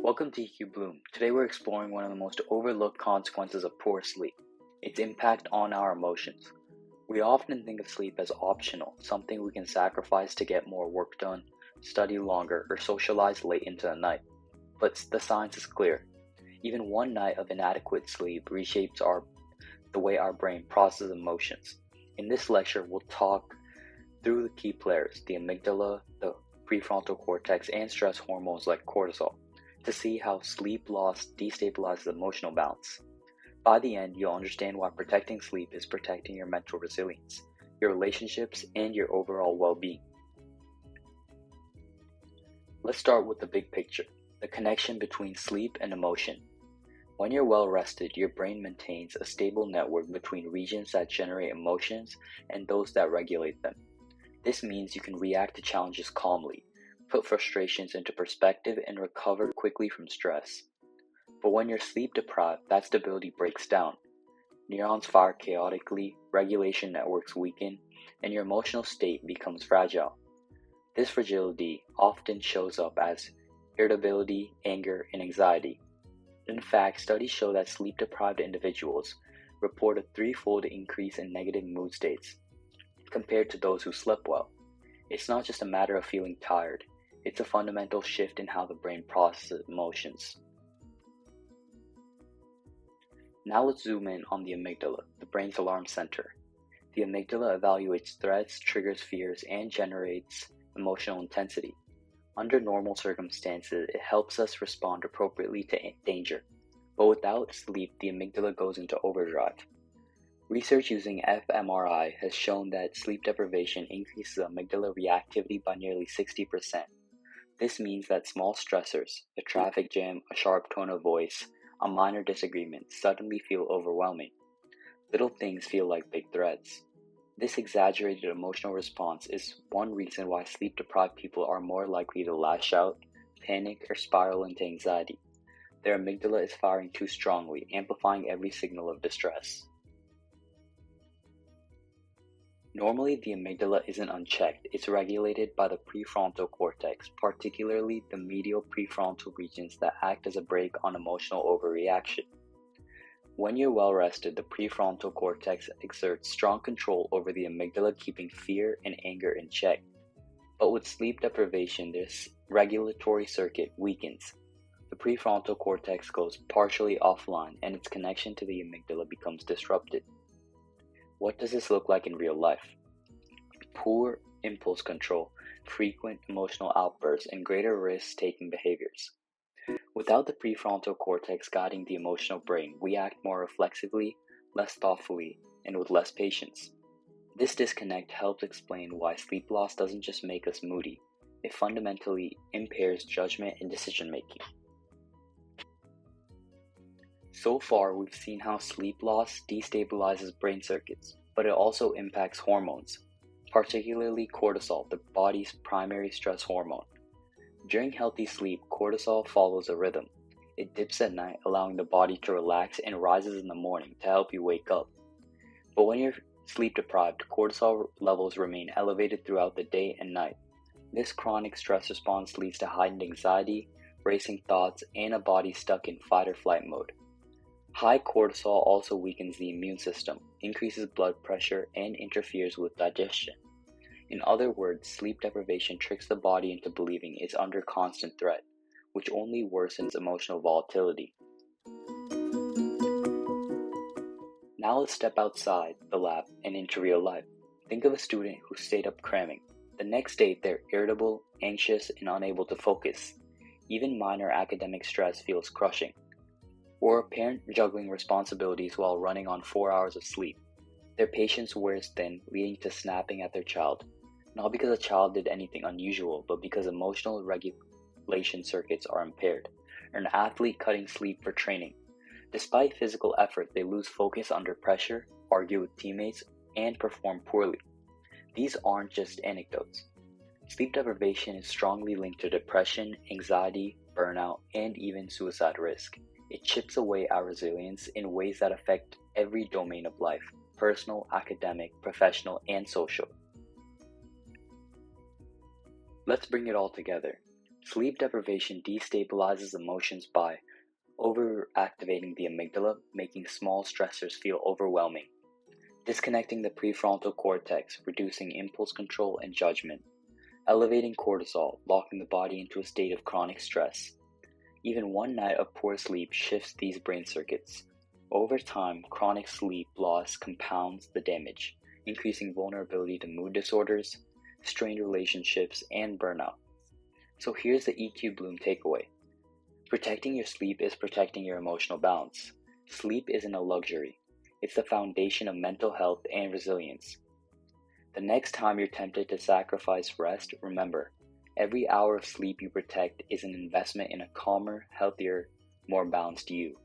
Welcome to EQBloom. Today we're exploring one of the most overlooked consequences of poor sleep, its impact on our emotions. We often think of sleep as optional, something we can sacrifice to get more work done, study longer, or socialize late into the night. But the science is clear. Even one night of inadequate sleep reshapes the way our brain processes emotions. In this lecture, we'll talk through the key players, the amygdala, the prefrontal cortex, and stress hormones like cortisol, to see how sleep loss destabilizes emotional balance. By the end, you'll understand why protecting sleep is protecting your mental resilience, your relationships, and your overall well-being. Let's start with the big picture, the connection between sleep and emotion. When you're well rested, your brain maintains a stable network between regions that generate emotions and those that regulate them. This means you can react to challenges calmly, put frustrations into perspective, and recover quickly from stress. But when you're sleep deprived, that stability breaks down. Neurons fire chaotically, regulation networks weaken, and your emotional state becomes fragile. This fragility often shows up as irritability, anger, and anxiety. In fact, studies show that sleep-deprived individuals report a threefold increase in negative mood states compared to those who slept well. It's not just a matter of feeling tired. It's a fundamental shift in how the brain processes emotions. Now let's zoom in on the amygdala, the brain's alarm center. The amygdala evaluates threats, triggers fears, and generates emotional intensity. Under normal circumstances, it helps us respond appropriately to danger. But without sleep, the amygdala goes into overdrive. Research using fMRI has shown that sleep deprivation increases amygdala reactivity by nearly 60%. This means that small stressors, a traffic jam, a sharp tone of voice, a minor disagreement, suddenly feel overwhelming. Little things feel like big threats. This exaggerated emotional response is one reason why sleep-deprived people are more likely to lash out, panic, or spiral into anxiety. Their amygdala is firing too strongly, amplifying every signal of distress. Normally, the amygdala isn't unchecked. It's regulated by the prefrontal cortex, particularly the medial prefrontal regions that act as a brake on emotional overreaction. When you're well rested, the prefrontal cortex exerts strong control over the amygdala, keeping fear and anger in check. But with sleep deprivation, this regulatory circuit weakens. The prefrontal cortex goes partially offline, and its connection to the amygdala becomes disrupted. What does this look like in real life? Poor impulse control, frequent emotional outbursts, and greater risk-taking behaviors. Without the prefrontal cortex guiding the emotional brain, we act more reflexively, less thoughtfully, and with less patience. This disconnect helps explain why sleep loss doesn't just make us moody, it fundamentally impairs judgment and decision-making. So far, we've seen how sleep loss destabilizes brain circuits, but it also impacts hormones, particularly cortisol, the body's primary stress hormone. During healthy sleep, cortisol follows a rhythm. It dips at night, allowing the body to relax, and rises in the morning to help you wake up. But when you're sleep deprived, cortisol levels remain elevated throughout the day and night. This chronic stress response leads to heightened anxiety, racing thoughts, and a body stuck in fight or flight mode. High cortisol also weakens the immune system, increases blood pressure, and interferes with digestion. In other words, sleep deprivation tricks the body into believing it's under constant threat, which only worsens emotional volatility. Now let's step outside the lab and into real life. Think of a student who stayed up cramming. The next day, they're irritable, anxious, and unable to focus. Even minor academic stress feels crushing. Or a parent juggling responsibilities while running on 4 hours of sleep. Their patience wears thin, leading to snapping at their child. Not because a child did anything unusual, but because emotional regulation circuits are impaired. Or an athlete cutting sleep for training. Despite physical effort, they lose focus under pressure, argue with teammates, and perform poorly. These aren't just anecdotes. Sleep deprivation is strongly linked to depression, anxiety, burnout, and even suicide risk. It chips away our resilience in ways that affect every domain of life: personal, academic, professional, and social. Let's bring it all together. Sleep deprivation destabilizes emotions by overactivating the amygdala, making small stressors feel overwhelming, disconnecting the prefrontal cortex, reducing impulse control and judgment, elevating cortisol, locking the body into a state of chronic stress. Even one night of poor sleep shifts these brain circuits. Over time, chronic sleep loss compounds the damage, increasing vulnerability to mood disorders, strained relationships, and burnout. So here's the EQBloom takeaway. Protecting your sleep is protecting your emotional balance. Sleep isn't a luxury. It's the foundation of mental health and resilience. The next time you're tempted to sacrifice rest, remember, every hour of sleep you protect is an investment in a calmer, healthier, more balanced you.